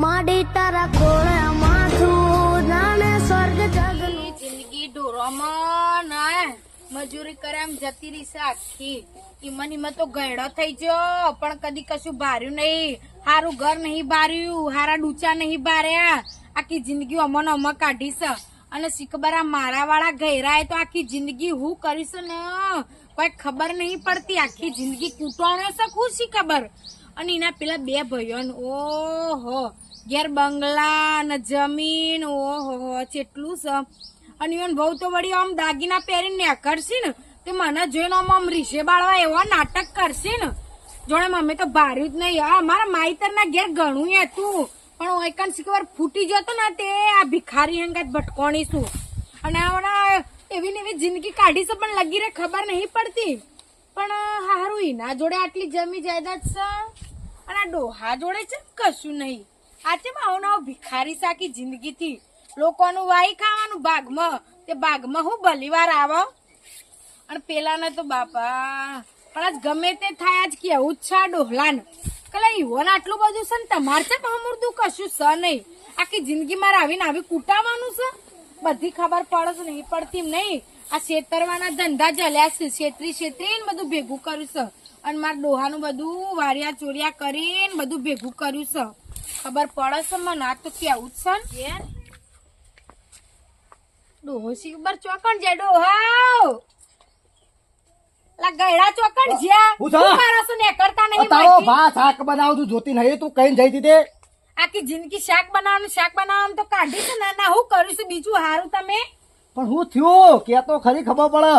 માડી તારા કોળે માથું જાણે સ્વર્ગ જગનું જિંદગી ઢોરોમાં ના મજૂરી કરે એમ જતી રહી છે આખી. ઈમાં તો ગયડો થઈ ગયો પણ કદી કશું ભાર્યું નહીં. હારું ઘર નહીં ભાર્યું, હારા ડૂચા નહીં ભાર્યા. આખી જિંદગી અમન અમ કાઢી છે. અને શીખબરા મારા વાળા ગયરાએ તો આખી જિંદગી હું કરીશ ને કોઈ ખબર નહીં પડતી. આખી જિંદગી કૂટવાનો છે ખુશી ખબર. અને એના પેલા બે ભાઈઓ ઓહો ઘેર બંગલા ને જમીન ઓહો કેટલું છે. અને ઈવન બહુ તો વળી આમ દાગીના પહેરીને નેકળશે ને તે મને જોઈને આમ રીસે બાળવા એવા નાટક કરશે ને જોડે મમ્મી તો ભાર્યું જ નહીં. આ મારા માઈતર ના ઘેર ઘણું હતું પણ ઓયકન શીખવાર ફૂટી જતો ને તે આ ભિખારી હંગાત ભટકોણી છું. અને હમણાં એવી ને એવી જિંદગી કાઢી છે પણ લગી રે ખબર નહીં પડતી. પણ હારું એના જોડે આટલી જમી જાયદાદ છે અને આ ડોહા જોડે છે કશું નહીં. આ છે આવું ભિખારી સાકી જિંદગી થી લોકોનું વાઈ ખાવાનું ભાગમાં તે ભાગમાં હું ભલીવાર આવો. અને પેલા ને તો બાપા પણ આજ ગમે તે થાય આજ કેવું જ છે આ ડોહલાને કલા ઈવોને આટલું બધું છે ને તમારે છે હમુરદું કશું છે નહીં. આખી જિંદગી મારે આવીને આવી કૂટાવાનું છે બધી ખબર પડે છે નહીં પડતી નહીં. આ છેતરવાના ધંધા ચાલ્યા છે છેતરી ને બધું ભેગું કર્યું છે. અને મારા ડોહાનું બધું વારિયા ચોરિયા કરીને બધું ભેગું કર્યું છે. ખબર પડે છે મને આ તો કેવું જ છે ને ડોહો શીખબર ચોકણ જાય ડોહાવ ગયડા ચોકડ જ્યાં માણસો ને કરતા નહીં. તારો ભા શાક બનાવું તું જોતી નહીં તું કઈ જઈ દીધે આખી જિંદગી શાક બનાવવાનું તો કાઢી છે ના હું કરું છું બીજું હારું તમે પણ હું થયું કે તો ખરી ખબર પડે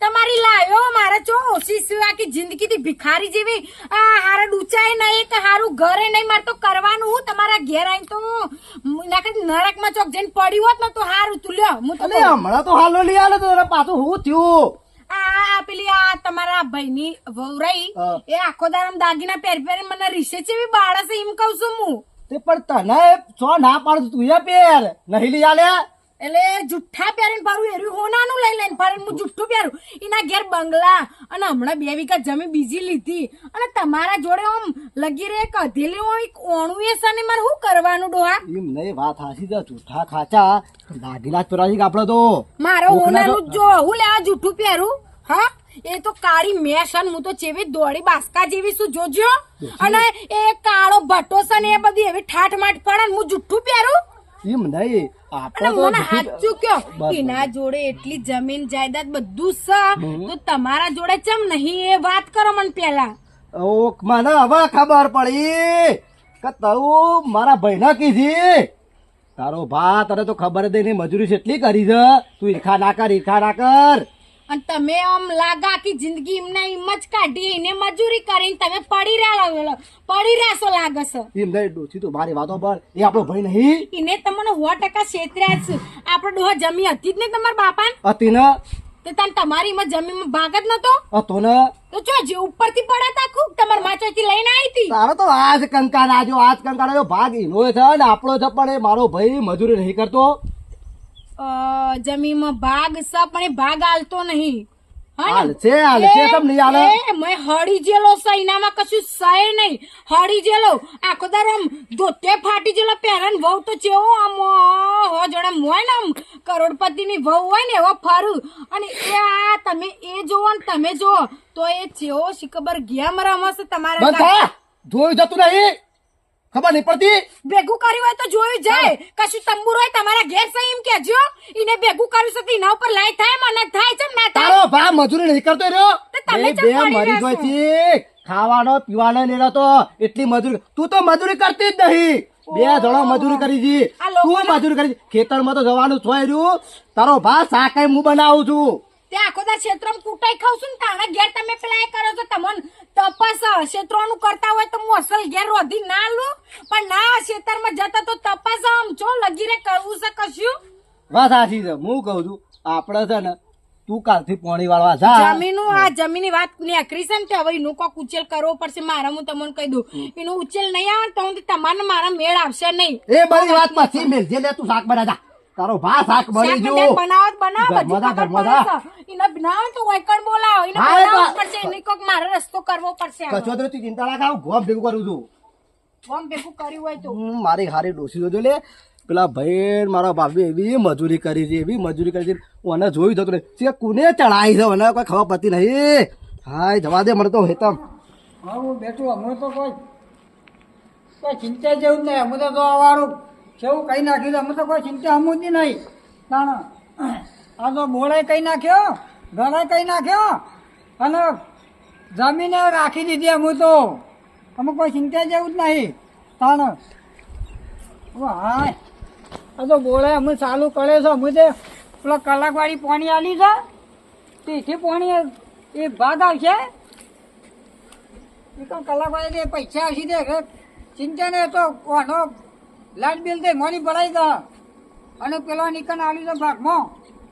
તમારી લાયો મારે ચો ઓછી છું. આખી જિંદગી થી ભિખારી જેવી આ હારા ડૂચાય નહીં કે હારું ઘરે નહીં મારે તો કરવાનું હું તમારા ઘેર આવીને તો નરક માં ચોક જઈને પડી હોત ને તો હારું તું લ્યો હું તો હમણાં તો હાલો લઈ આલે તો પાછું હું થયું આ પેલી આ તમારા ભાઈની વહુ રહી એ આખો દાડમ દાગીના પહેરી મને રીસે ચેવી બાળસે એમ કઉ છું હું. તે પણ તને છો ના પાડું તું એ પહેર નહીં લઈ આલે એટલે જુઠ્ઠા પહેરીને પારું એરું હોનાનું લઈ લઈને ફરે હું જુઠ્ઠું પહેરું. એના ઘેર બંગલા અને હમણાં 2 વીઘા જમીન બીજી લીધી અને તમારા જોડે આમ લગી રે કધેલી ઓણું એ સને મારે શું કરવાનું ડોહા એમ નહીં વાત હાસી છે જૂઠા ખાચા દાગીના ચોરાજી આપડે તો મારો હોનાનું જો હું લેવા જુઠ્ઠું પહેરું. હા એ તો કાળી મેશ અને હું તો ચેવી દોડી બાસકા જેવી શું જોજો. અને એ કાળો ભટ્ટો છે ને એ બધી એવી ઠાઠ માઠ પડે હું જુઠ્ઠું પહેરું એમ નહીં અને મને સાચું કયો એના જોડે એટલી જમીન જાયદાદ બધું છે તો તમારા જોડે ચમ નહીં એ વાત કરો મને પેલા. મને હવે ખબર પડી કે તું મારા ભાઈ કીધી તારો ભા તને તો ખબર જ નહીં મજૂરી કેટલી કરી છે તું ઈરખા ના કર. અને તમે આમ લાગા આખી જિંદગી એમને એમ જ કાઢી એને મજૂરી કરીને તમે પડી રહ્યા લાગે છે. એમ નહીં ડોસી તું મારી વાતો પર એ આપણો ભાઈ નહીં એને તમને 100% છેતર્યા છે. આપડે ડોહા જમી હતી જ નહીં તમારા બાપા હતી ને તે તમારી માં જમીનમાં ભાગ જ નતો હતો ને તો જો જે ઉપરથી પડ્યા ખૂબ તમારા માચોથી લઈને આવી હતી. તારો તો આજ કંકાન ભાગ એનો છે ને આપણો છે પણ એ મારો ભાઈ મજૂરી નહીં કરતો. જમીનમાં ભાગ છે પણ એ ભાગ આલતો નહીં. હાલ છે તમને યાદ મેં હળી જેલો છે એનામાં કશું સહે નહીં. હળી જેલો આખો દારો આમ ધોતે ફાટી જેલો પહેરન વહુ તો ચેવો આમ હો જોડે હોય ને આમ કરોડપતિ ની વહુ હોય ને એવો ફરું. અને એ આ તમે એ જોવો ને તમે જોવો તો એ ચેવો શીખબર ગેમ રમશે તમારે જોયું જતું નહીં ખબર નહીં પડતી. ભેગું કર્યું હોય તો જોયું જાય. કશું તંબુર હોય તમારા ઘેર છે એમ કેજો એને ભેગું કર્યું છે એના ઉપર લાઈ થાય મને થાય છે ના થાય. તારો ભા મજૂરી નહીં કરતો રહ્યો તમે બે મરી ગઈ છે ખાવાનો પીવાનો લેલો તો એટલી મજૂરી તું તો મજૂરી કરતી જ નહીં. 2 જણા મજૂરી કરી છી તું મજૂરી કરી ખેતરમાં તો જવાનું છોય રહ્યું. તારો ભા શાક હું બનાવું છું તે આખો દા ક્ષેત્રમાં કૂટાઈ ખાવ છું ને તાણા ઘેર તમે પેલા એ કરો છો તમને તપાસ ક્ષેત્રોનું કરતા હોય તો હું અસલ ઘેર રોધી ના લઉં પણ ના ક્ષેત્રમાં જતા તો તપાસ આમ છો લગી રે કરવું છે કશું. વાત સાચી છે હું કઉ છું આપડે છે ને તું કાલથી પોણી વાળવા જા. જમીનની વાત નેકરી છે ને તે હવે એનું કોક ઉચેલ કરવો પડશે મારા. હું તમને કહી દઉં એનું ઉચેલ નહીં આવે તો તમારે મારા મેળ આવશે નહીં. એ બધી વાત પછી મેલજે લે તું શાક બના જા તારો ભા શાક બની જો મારે રસ્તો કરવો પડશે. ચિંતા ના કરું ગોમ ભેગું કરું છું ઓમ ભેગું કર્યું હોય તો મારી હારી ડોસી જોજો લે પેલા ભાઈ ને મારા બાપે એવી મજૂરી કરી છે એવી મજૂરી કરી છે હું આને જોયું થતું નહીં તે કોને ચડાવી છે મને કોઈ ખબર પડતી નહીં હાય જવા દે મને તો હેતમ હા હું બેઠું અમે તો કોઈ ચિંતા જેવું જ નહીં અમે તો વાળું કેવું કઈ નાખ્યું છે અમે તો કોઈ ચિંતા અમું જ નહીં તાણ આ તો બોળે કઈ નાખ્યો ઘરે કઈ નાખ્યો અને જમીને રાખી દીધી અમે તો અમે કોઈ ચિંતા જેવું જ નહીં તાણ હાય આ તો બોળે અમે ચાલુ કરે છે અમે તે પેલા કલાકવાળી પાણી આલી છે તેથી પાણી એક ભાગ આવશે એ તો કલાકવાળી દે પૈસા આવશે દે ચિંતા ને તો કોનો લાઈટ બિલ દે મોની ભરાઈ દે અને પેલા નીકળ આલી તો ભાગમાં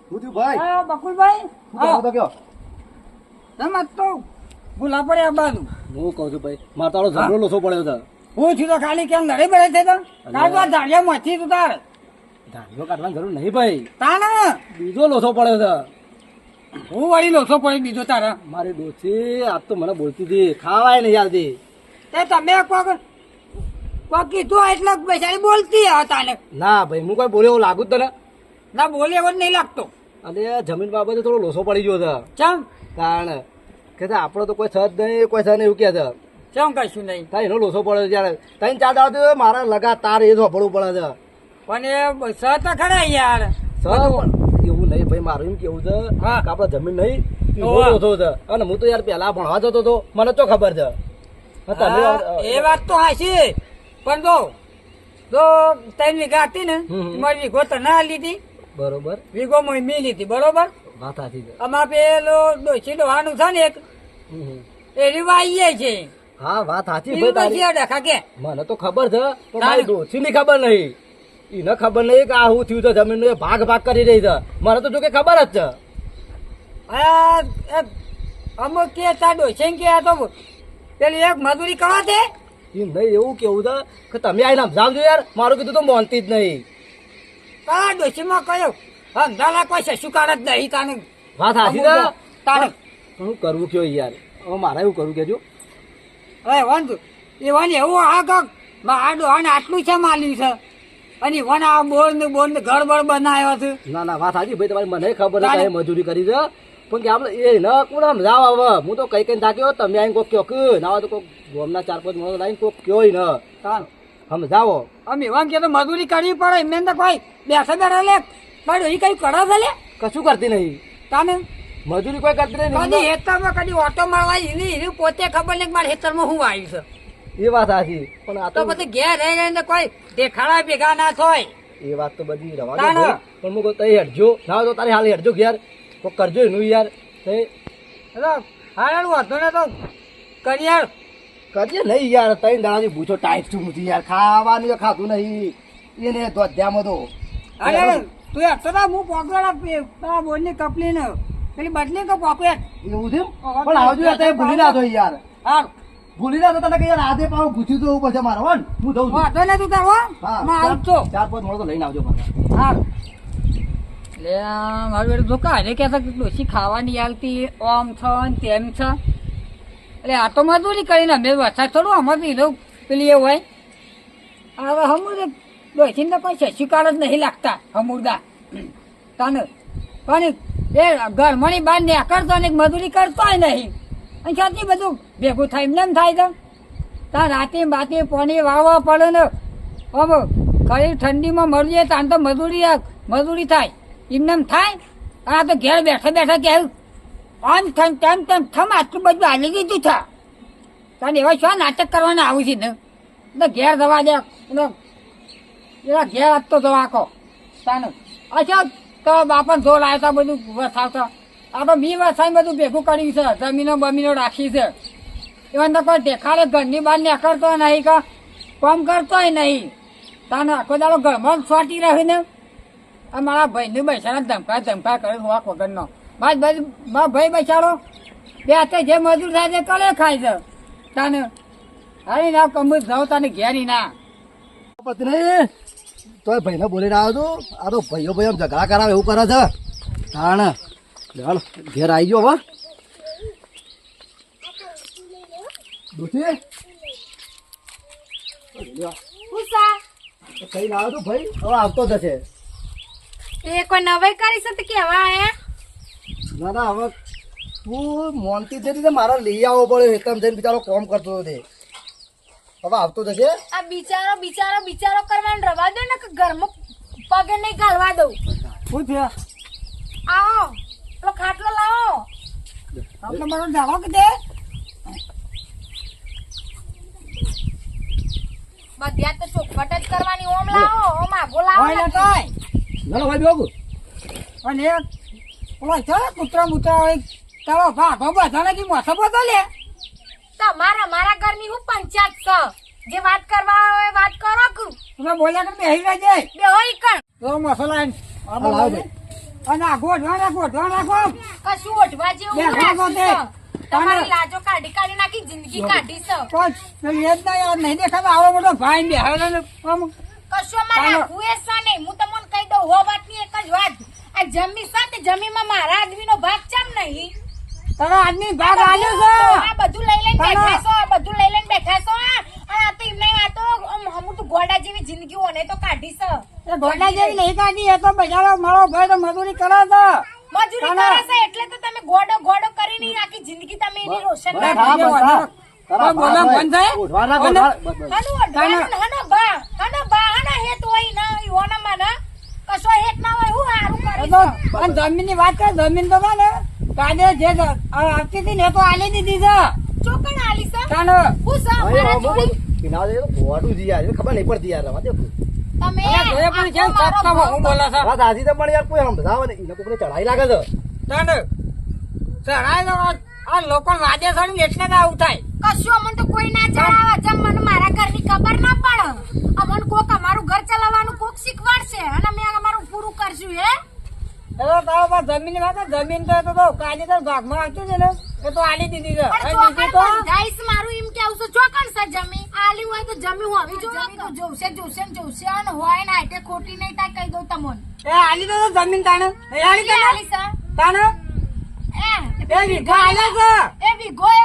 શું થયું ભાઈ હા બકુલભાઈ શું કહો તો કયો તમે તો ભૂલા પડે આ બાજુ હું કહું છું ભાઈ મારે તારો ઝઘડો લોસો પડ્યો છે હું છું તો ખાલી કેમ લડી પડે છે તો કાલ તો ધાડિયા માંથી તું તાર ધારીઓ કાઢવાની જરૂર નહીં ભાઈ તાને બીજો લોસો પડ્યો છે હું વળી લોસો પડી દીધો તારા મારી ડોસી આજ તો મને બોલતી હતી ખાવાય નહીં યારતી તે તમે કોક કીધું એટલે બેચારી બોલતી તાને ના ભાઈ હું કોઈ બોલ્યો એવું લાગુ જ તને ના બોલે એવો જ નહીં લાગતો અને જમીન બાબતે થોડો લોસો પડી ગયો છે ચમ કારણ કે આપણો તો કોઈ છત નહીં કોઈ છ નહીં એવું કે છે ચમ કશું નહીં તાઈ એનો લોસો પડે છે ત્યારે ત્રણ ચાર દાડા મારા લગાતાર એ ધોપડવું પડે છે પણ એ સહ તો ખરા યાર સર એવું નહીં ભાઈ મારું એમ કેવું છે હા. કે આપડે જમીન નહીં ઓવા. એવો લોસો છે અને હું તો યાર પેલા ભણવા જતો હતો મને તો ખબર છે અને તમે હા, એ વાત તો હાચી પણ જો ત્રણ વીઘા હતી ને હમ. મારી વીઘો તો ના લીધી બરોબર વીઘો મેં લીધી બરોબર વાત સાચી છે આમાં પેલો ડોસી ડોહાનું છે ને એક હમ. એ રીવાઈએ છે હા વાત સાચી બીજું ભાઈ પછી તારી. ડખા કે મને તો ખબર છે પણ તારે- મારી ડોસી ની ખબર નહીં એને ખબર નહીં કે આ હું થયું છે જમીન નું ભાગ ભાગ કરી રહી છે મને તો જો કે ખબર જ છે આ અમુક કે તાર ડોસી કે આ તો પેલી એક મજૂરી કરવા દે એમ નહીં એવું કેવું છે કે તમે આઈને સમજાવજો યાર મારું કીધું તો માનતી જ નહીં તારા ડોસીમાં કયો સમજાલા કોઈ શશુ કાર જ નહીં તાને વાત સાચી છે તારે પણ હું કરવું કયો યાર હવે મારે એવું કરવું કેજો હવે વન એવાને એવું આ કાક આ ડોહાને આટલું છે માલ્યું છે અને વન આ બોર ને ઘર બર બનાવ્યો છે ના ના વાત સાચી ભાઈ તમારી મને ખબર તારે- છે મજૂરી કરી છે પણ કે આપણે એ ન કોણ સમજાવ હવે હું તો કઈ કઈ થાક્યો તમે આઈને કોક કયો કે ના હોય તો કોક ગોમના 4-5 માણસ લાઈને કોક કયો ન સમજાવો અમે એવાને કે તો મજૂરી કરવી પડે એમને તો કોઈ બેઠા બેઠા લે મારે એ કઈ કરે છે લે કશું કરતી નહીં તાને મજૂરી કોઈ કરતી નહીં કદી હેતરમાં કદી ઓટો મારવા એને પોતે ખબર નહીં કે મારા હેતરમાં હું આવ્યું છે એ વાત સાચી પણ આ તો તો પછી ઘેર રહી રહીને કોઈ દેખાડા ભેગા ના થાય એ વાત તો બધી રવા દો તાને. ભાઈ. પણ હું કહું તઈ હેડજો ના હોય તો તારી હાલ હેડજો ઘેર કોક કરજો એનું યાર તઈ હાલ વાંધો ને તો કરિયાર કરજે નહીં યાર તઈ દાડાની પૂછો ટાઈટ શું નથી યાર ખાવાનું એ ખાતું નહીં એને ધ્યામાં તો અરે તું હતો ના હું પોકડા બોલની કપલી ને પેલી બદલી કે પોકેટ એવું છે પણ આવજો યાર તઈ ભૂલી ના દો યાર હાર ભૂલી ના દો તને કે યાર આધે પાવ પૂછ્યું તો એવું પડશે મારે હો ને? હું જઉં છું વાંધો ને તું તારો હા માં આવું તો 4-5 મળો તો લઈને આવજો પાછા હાર લે મારું બેટું ધોકા ને કે ડોસી ખાવાની આલતી ઓમ છે ને તેમ છે એટલે આ તો મજૂરી કરીને અમે વરસાદ થોડું અમારે પીધો પેલી એવું હોય હવે હમુદ ડોસીને તો કોઈ શશિકાર જ નહીં લાગતા હમુરદા તને પણ એ ઘરમણી બહાર નીકળતો ને મજૂરી કરતોય નહીં અને સાચી બધું ભેગું થાય એમને એમ થાય તો ત્યાં રાતે બાતે પાણી વાવવા પડે ને હવે ખરી ઠંડીમાં મળીએ ત્યાં તો મજૂરી થાય એમને એમ થાય અને આ તો ઘેર બેઠા બેઠા કહેવું આમ તેમ થમ આટલું બધું હાલી દીધું છે તને એવા શું નાટક કરવાના આવું છે ને એટલે ઘેર જવા દે એવા ઘેર આપતો જવા આખો તાનું અચ્છા તો બાપા જોર આવ્યા બધું વસાવતા આ તો બી વસાઈ બધું ભેગું કર્યું છે જમીનો બમીનો રાખી છે એવા તો કોઈ દેખાડે ઘરની બહાર નીકળતો નહીં કે કામ કરતોય નહીં તાને આખો દાડો ઘરમાં જ છોટી રહ્યું ને આ મારા ભાઈને બેસાડા ધમકા કરે હોવાક વગરનો મારા ભાઈ બેસાડો બે હાથે જે મજૂર થાય તે કરે ખાય છે તાને હારી ના કમું જાઉં તાને ઘેરી ના પતિ નહીં તોય ભાઈને બોલીને આવ્યો છું આ તો ભાઈઓ ભાઈ આમ ઝઘડા કરાવે એવું કરે છે તાણ ચાલ ઘેર આવી ગયો હવે ડોસી ઉષા કઈ લાવ્યો તું ભાઈ હવે આવતો જ હશે. એ કોઈ નવાઈ કરી છે તો કેવા આયા ના ના હવે તું મોનતી જતી તો મારે લઈ આવવો પડ્યો એકદમ જઈને બિચારો કોમ કરતો હતો તે હવે આવતો જ હશે. આ બિચારો બિચારો બિચારો કરવાનું રવા દો ને કે ઘરમાં પગે નહીં ઘાલવા દઉં. શું થયા આવો પેલો ખાટલો લાવો. આપણે મારો જાવો કે દે બધા તો ચોખવટ જ કરવાની. ઓમ લાવો ઓમ આગો લાવો હોય ને ને. કાંઈ ના ભાઈ બેગુ અને એક પેલો છે ને કૂતરા મૂતરા હોય તારો ભાગો બધા નથી મોસો બધો લે તમારા મારા ઘરની હું પંચાયત છે. જે વાત કરવા હોય વાત કરો કે તમે બોલ્યા કે બેહી રહેજે બે હોય કણ તો મસાલા હા, લાવજે. અને આ ગોઠવા રાખો કશું ઓઢવા જેવું બે રાખ્યું ભાગો છે. તમારી લાજો કાઢી કાઢી નાખી જિંદગી કાઢી છે. કોઈ યાદ ના યાદ નહીં દેખાતો આવો મોટો ભાઈ બેહાડે ને આમ કશું અમારે રાખવું એ છે નહીં. હું તમને કહી દઉં હો વાતની એક જ વાત. આ જમી સાથે જમીમાં મારા આદમીનો ભાગ ચમ નહીં. તારો આદમી ભાગ આલ્યો છે આ બધું લઈ લઈને બેઠા છો. આ બધું લઈ લઈને બેઠા છો. અને આ તો એમને આ તો હમું તો ગોડા જેવી જિંદગી ઓને તો કાઢી છે. એ ગોડા જેવી નહીં કાઢી એ તો બજારો મારો ભાઈ તો મજૂરી કરે છે મજૂરી કરે છે એટલે તો તમે ગોડો ગોડો કરીને આખી જિંદગી તમે એની રોશન હા, રાખી. બસ, હા. તારા બોલા ભાઈ, બંધ થાય? ઉઠવા નાખો, અને- બસ, બસ. હનો અડવાનું ને હનો બા હનો હેત હોય ના યોના મને કશો હેત ના હોય હું હારું એ કરી તો અને જમીનની વાત કર જમીન તો ને કાલે જે આવતી હતી ને એ તો આલી દીધી છે ચોકણ આલી છે તાને હું છે ભાઈ, મારા અમુક જોડી પીનાવ દે તો ગોવાડું જ યાર, એને ખબર નહીં પડતી યાર રવા દે. તમે જોયે પણ છે આખો મારો સત્તા હું બોલા છે વાત હાજી તો પણ યાર કોઈ સમજાવે ને એને કોઈને ચઢાઈ લાગે છે. તાને ચડાય તો આ લોકો વાજે સડી એટલે તો આવું થાય કશું અમને તો કોઈ ના ચડાવે. જેમ મને મારા ઘરની ખબર ના પડે. અમને કોક અમારું ઘર ચલાવવાનું કોક શીખવાડશે અને અમે અમારું પૂરું કરશું હે. એ તો તારો પાસે જમીનની વાત છે. જમીન તો કાલે તો ભાગમાં આવતું છે ને એ તો આલી દીધી છે પણ અને ચોકણ બીજી તો બંધાઈશ મારું એમ કેવું છે. ચોકણ છે જમી આલી હોય તો જમી હોવી જોઈએ. તો જોશે જોશે ને જોશે અને હોય ને આટે ખોટી નહીં થાય કહી દઉં તમને. એ આલી તો જમીન તાને એ આલી કેટલી તને આલી છે? તાને એ વીઘા આલ્યા છે એ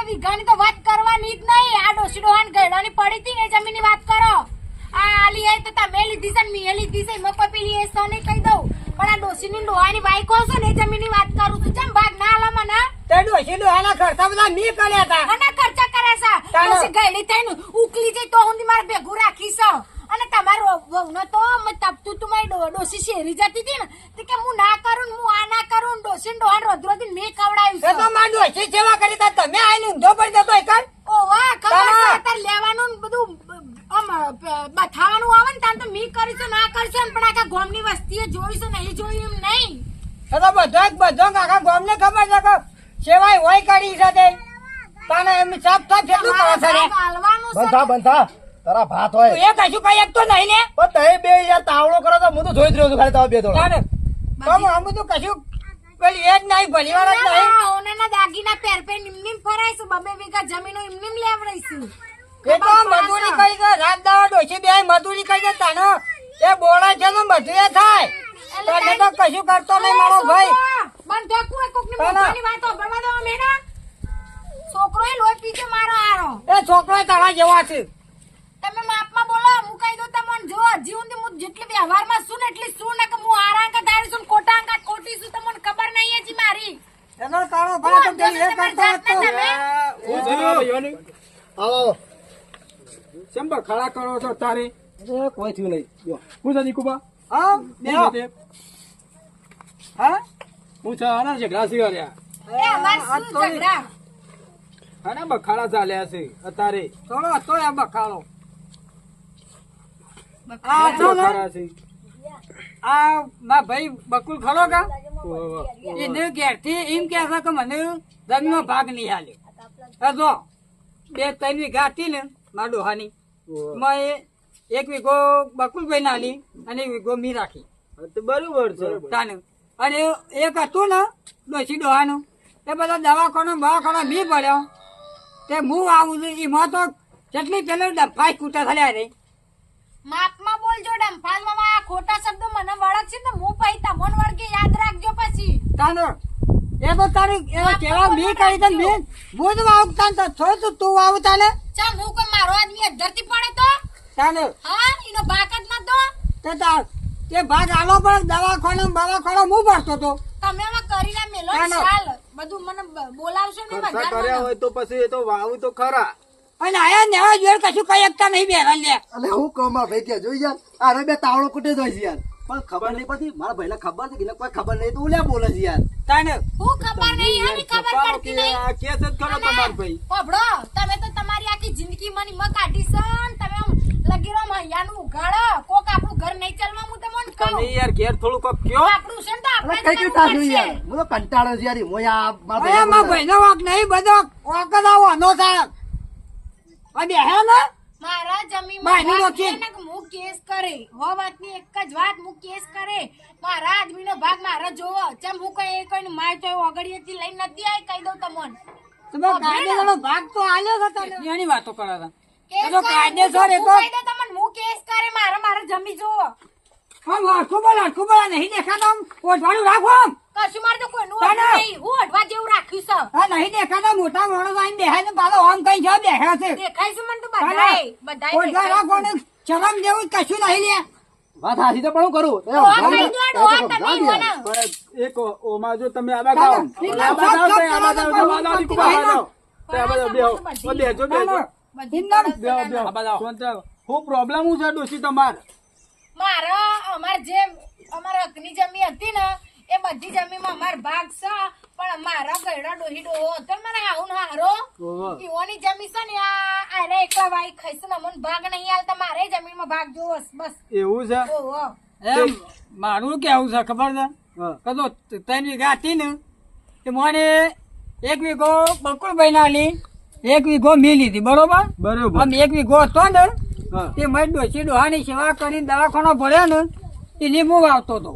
વીઘાની તો વાત કરવાની જ નહીં. આ ડોશી ડોહાન ગયડાની પડી હતી ને એ જમીનની વાત કરો. આ આલી આઈ તો તમે લીધી છે ને મેં લીધી છે એમાં કોઈ પેલી એ સો નહીં કહી દઉં. પણ આ ડોશીની ડોહાની વાઈકો છો ને એ જમીનની વાત કરું છું. જેમ ભાગ ના આલા મને તે ડોશી ડોહાના ખર્ચા બધા મી કર્યા હતા અને ખર્ચા કરે છે. તાનો. ડોશી ગયડી થઈને ઉકલી જઈ તો હું મારે ભેગું રાખી છે. અને તમારો વહુનો તો તપતું તું મારી ડોશી શેરી જતી હતી ને તો કે હું ના કરું ને હું આ ના કરું ને ડોશી ડોહાન રોજ મેં ખવડાવ્યું એ તો છે. મારી ડોશી સેવા કરી તા તમે આઈને ઊંધો પડી જતો એકર ઓવા ખબર છે. તાના. અત્યારે લેવાનું ને બધું આમ બથાવાનું આવે ને તાન તો મી કરીશું ના કરીશું પણ આખા ગામની વસ્તીએ જોઈશું નહીં જોયું એમ નહીં. એ તો બધો આખા ગામને ખબર છે કે સેવાય હોય કરી છે તે તાને એમ સાફ થાય કેટલું કરે છે રે હાલવાનું છે. બંધા બંધા તારા ભાત હોય તું એ કશું કઈ એક તો નહીં ને પણ તમે બે યાર તાવડો કરો તો હું તો જોઈ જ રહ્યો છું ખાલી તમે બે થોડો. તાને તો આમ બધું કશું પેલી એ જ નહીં ભલી વાર જ નહીં ના, ઓનાના દાગીના પહેર પહેર નિમ ફરાઈશું. 2 વીઘા જમીનો એમ લેવડાઈશું. એ તો મજૂરી કરી છે રાત દાવા ડોશી બે મજૂરી કરી છે તાનો એ બોળા છે ને બધું એ થાય તને તો કશું કરતો નહીં મારો ભાઈ બંધ થકું હોય કોકની તાના. મોઢાની વાતો ભરવા દો મેડા. છોકરોએ લોહી પીછે મારો હારો. એ છોકરો તારા જેવા છે તમે માપમાં બોલો. હું કહી દઉં તમને જો હજી સુધી હું જેટલી વ્યવહારમાં છું ને એટલી છું ને કે હું આરાંકા ધારી છું ને ખોટાંકા ખોટી છું તમને ખબર નહીં હજી મારી. એનો તારો ભાઈ તો પેલી એ કરતો હતો આવો આવો ચંબા ખડા કરો છો તારે એ કોઈ થયું નહીં જો. હું છે દીકુબા હા બેહો. હા હું છે આના ઝઘડા છે કર્યા એ અમાર શું ઝઘડા? આના બખાડા ચાલ્યા છે અત્યારે થોડો હતો એ બખાડો આ છો ને બખાડા છે આ મા ભાઈ બકુલ ખરો કા ઓહો. એને ઘેરથી એમ કે છે કે મને જમીનો ભાગ નહીં હાલ્યો આ જો 2-3 વીઘા હતી ને મારા ડોહાની ઓહો. મેં 1 વીઘો બકુલભાઈ ના આલી અને 1 વીઘો મી રાખી હા, તો બરોબર છે તાનું અને એક હતું ને ડોશી ડોહાનું એ બધા દવાખાનો મી પડ્યો તે હું આવું છું એમાં તો જેટલી પેલો ડફાઈ કૂટા થયા રે માપમાં બોલજો ડંફાલમાં આ ખોટા શબ્દો મને વળગશે ને હું પછી તમને વળગે યાદ રાખજો પછી. તાનો એ તો તારી એ કેવા મી કરી તને મી હું જ વાવ તાન તો થોડું તું વાવ તાને ચમ હું કોઈ મારો આદમી અધરતી પડે તો તાને હા એનો ભાગ જ નતો. તે ભાગ આલો પણ દવાખાનો હું ભરતો તો. તમે આમાં કરીને મેલો ને ચાલો. ચાલ બધું મને બોલાવશો ને ખર્ચા બજારમાં. કર્યા હોય તો પછી એ તો વાવું તો ખરા. અને આયા નેવા જોડે કશું કઈ એકતા નહીં બેરા લે. અને હું કહું મારા ભાઈ કે જોઈ યાર આરે બે તાવડો કુટે જ હોય છે યાર પણ ખબર નહીં પડતી મારા ભાઈને ખબર છે કે એને કોઈ ખબર નહીં તો ઉલ્યા બોલે છે યાર તાને હું ખબર નહીં એની ખબર છપારો પડતી કે નહીં. આ કેસ જ કરો તમાર ભાઈ. ઓભળો, તમે તો તમારી આખી જિંદગી મની માં કાઢી છે ને તમે આમ લગીરો મૈયાનું ઉઘાડો. કોક આપણું ઘર નહીં ચાલવા હું તમને કહું. તમે યાર ઘેર થોડું કોક કયો. આપણું છે ને તો અરે આપણે કઈ જ કઈ કરવું થાતું યાર પડશે. હું તો કંટાળો છે યાર હું આ મારા અરે મારા ભાઈનો વાંક નહીં બધો વાંક જ આવવાનો સાહેબ. આ બેહે ને મારા જમીનમાં બાયનું ભાગ વકીલ. છે ને કે હું કેસ કરે. હો વાતની એક જ વાત, હું કેસ કરે. મારા આદમીનો ભાગ મારા જોવો. ચમ હું કઈ કોઈને માર તો ઓગળીએથી લઈને નથી આવી કહી દઉં તમને. તમે કાયદેસરનો ભાગ તો આલ્યો છે તને. એની વાતો કરે છે. કેસ એ તો કરે. કાયદેસર એ હું તો- કહી દઉં તમને, હું કેસ કરે. મારા જમી જોવો. આમ હરખું બોલા નહીં દેખાતા આમ ઓઢવાનું રાખો આમ. કશું મારે તો કોઈનું તાને. ઓઢવું નહીં. હું ઓઢવા જેવું રાખ્યું છે. આ નહીં દેખાતા મોટા માણસ આઈને બેહે ને પાછો આમ કઈ છે બેહે છે. દેખાય છે મને તો તાને. બધાય ઓઢવા દેખાય રાખો છે. ને શરમ જેવું કશું નહીં લે. વાત હાથી તો પણ હું કરું ડોહા કહી દો, ડોહા તમે મને. પણ એક ઓમાં જો તમે આવા ચાલો. ગાઓ. નીકળો, આવા ગાઓ, સબ તો આવા સબ ગાઓ, કરો, આવા ગાઓ, કરો, આવા કરો. ગાઓ. તો આવા ગાઓ, બેહો. ઓ બેહજો, બેહજો. બધી ઇન્દમ. સરસ બેહો, બનાવો. બેહો. શાંત રહો. શું પ્રોબ્લેમ હું છે ડોશી તમાર? મારા અમારા હકની જમી હતી ને એ બધી જમીનમાં અમાર ભાગ છે પણ મારા ગયડા ડોહી ડોહો હતો ને મને હાઉ ને હારો ઓહો. ઈઓની જમી છે ને આરે એકલા વાઈ ખાઈશ ને મને ભાગ નહીં આલતા. મારે જમીનમાં ભાગ જોવો છે, બસ. એવું છે? ઓહો. એમ મારું કેવું છે ખબર છે હા. કદો 3 વીઘા હતી ને તે મને 1 વીઘો બકુલભાઈ ના લી 1 વીઘો મેં લીધી બરોબર. બરોબર. આમ 1 વીઘો હતો ને હા. તે મેં ડોશી ડોહાની સેવા કરીને દવાખાનો ભર્યો ને એ લીંબુ વાવતો હતો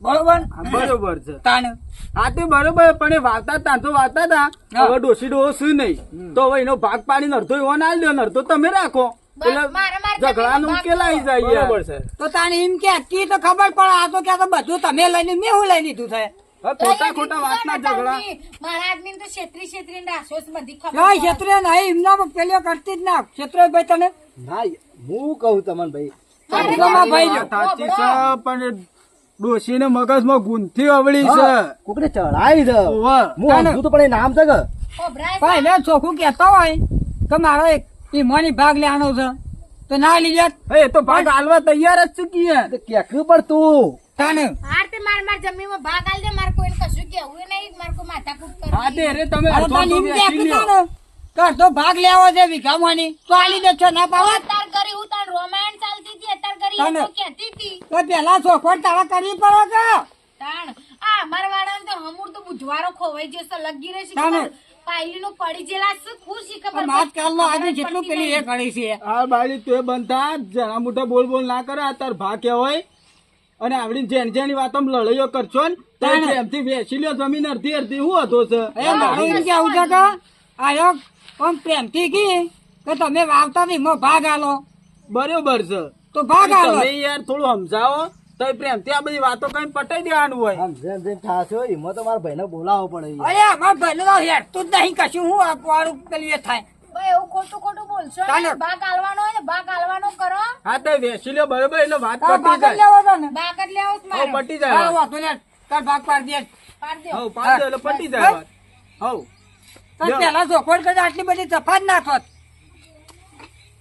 બરોબર. બરોબર છે. તાને હા તે બરોબર પણ એ વાવતા તા તો વાવતા તા હા. હવે ડોશી ડોહો શું નહીં તો હવે એનો ભાગ પાડીને અડધો એવો ના લ્યો ને અડધો તમે રાખો બસ, એટલે મારા ઝઘડાનું જમીનમાં ઉકેલ આવી જાય યાર. તો તાને એમ કે કી તો ખબર પડે આ તો ક્યાં તો બધું તમે લઈને મેં હું લઈ લીધું છે. હવે ખોટા ખોટા વાતના ઝઘડા. મારા આદમી તો છેતરી રાસો બધી ખબર કઈ પડે. ક્ષેત્રે નહીં એમના પેલો કરતી જ ના ક્ષેત્ર ભાઈ તને ના હું કહું તમને ભાઈ મારે તમારા ભાઈ જો. સાચી છે પણ ડોશીને મગજમાં ગુંથી અવળી છે. કોકને ચડાઈ છે ઓવે. હું સમજુ તો પણ એ નામ છે કે ખબરાય પણ એને ચોખ્ખું કહેતા હોય કે મારો એક ઈમાની ભાગ લેવાનો છે તો ના લીધે હવે એ તો ભાગ આલવા તૈયાર જ ચૂકીએ. કેકું પણ તું તાને હાર તે માર જમીનમાં ભાગ આલ દે. મારે કોઈને કશું કહેવું નહીં. મારે કોઈ માથાકૂટ હા તે કરવી. રે તમે અરે અડધો તને એમ અડધો વેચી કહેતા લ્યો. ને કે અડધો ભાગ લેવો છે વીઘામાંની તો આ લીધે છો ના પાવત અત્યાર કરી હું તાર રોમાયણ ચાલતી હતી અત્યાર કરી તાને. એ તો કહેતી હતી. તો પેલા ચોખવટ તારા કરવી પડે કે તાણ આ અમારા વાળાને તો હમુર તો બુધવારો ખોવાઈ જશે લગી રહેશે. તાને. પાયલી નું પડી જેલા છે ખુશી ખબર પણ આજકાલનો આજે જેટલું પેલી એ કરી છે આ બાળી તો બનતા જણા મોટા બોલ બોલ ના કરે તાર ભા કહેવાય અને આવડી જેની જેની વાતો લડાઈઓ કરશો ને તો તાણે. પ્રેમથી વેચી લ્યો જમીન અડધી અડધી હું હતો છે એ મારું એમ કેવું છે કે આયો આમ પ્રેમથી કી કે તમે વાવતા નહીં એમાં ભાગ આલો બરોબર છે તો ભાગ આલો તમે યાર થોડું સમજાવો તો એ પ્રેમથી આ બધી વાતો કઈ પટાઈ દેવાનું હોય. આમ જેમ જેમ થાશો એમાં તો મારા ભાઈને બોલાવવો પડે યાર. અરે અમાર ભાઈને તો હેઠતું જ નહીં કશું હું આપવાનું પેલું એ થાય ભાઈ એવું ખોટું બોલશો ને. તાને. ભાગ આલવાનો હોય ને ભાગ આલવાનો કરો. હા તો વેચી લ્યો બરોબર એટલે વાત તારો પટી ભાગ જ જાય. લેવો છે ને ભાગ જ લેવો છે હવ મારે. પટી તારો જાય વાત. વાંધો નહીં. તાર ભાગ પાડી દે પાડ દ્યો. હવ પાડી દે એટલે પટી જાય વાત. હવ તો પેલા ચોખવટ કરી આટલી બધી તફાત ના થોત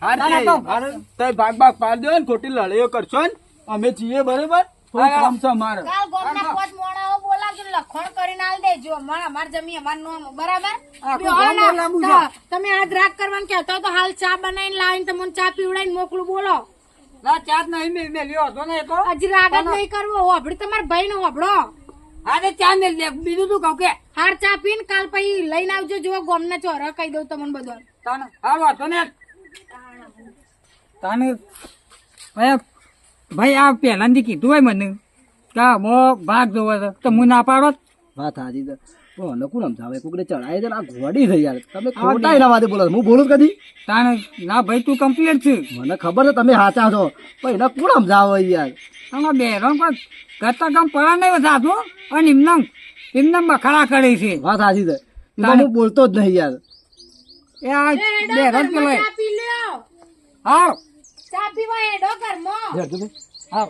હા ના, ના, તે તો. હારું. તો ભાગ ભાગ પાડી દો ને ખોટી લડાઈઓ કરશો ને અમે છીએ બરોબર થોડું હા. કામ છે મારે. કાલ ગામના પાંચ મોણાઓ બોલાવજો ને લખણ કરીને આલ દેજો. અમાર જમી અમાર નો બરાબર. આખું બેહો ગામ ને. બોલાવું છે. તમે આજ રાગ કરવાનું કહેતા હોય તો હાલ ચા બનાવીને લાવીને તમને ચા પીવડાવીને મોકલું બોલો. ના ચાત નહીં મેલ્યો હતો ને એ તો હજી રાગ જ નહીં કરવો. હોભળી તમારા ભાઈ નો હોભળો. હા તે ચા મેલ દે બીજું તું કહું કે હાર ચા પીને કાલ પછી લઈને આવજો. જો ગામના ચોરા કહી દઉં તમને બધું. તાને હા વાંધો ને તાને ભાઈ આ પહેલાથી કીધું હોય મને કે મો ભાગ જોવે છે તો હું ના પાડો વાત હાજી છે પણ મને કોણ સમજાવે કોકને ચડાઈ છે ને આ ઘોડી થઈ યાર તમે ખોટા એના વાતે બોલો છો. હું બોલું જ કદી તાને ના ભાઈ તું કમ્પ્લીટ છે મને ખબર છે તમે સાચા છો પણ એને કોણ સમજાવે યાર તમે બેરો કોઈ કરતા કામ પડા નહીં વધારતું અને એમને બખાડા કરે છે વાત હાજી છે એમાં હું બોલતો જ નહીં યાર એ આ બેરો પેલો ચા પી લ્યો. હા ચા પીવા હેડો ઘરમાં હેડ તું બે. હા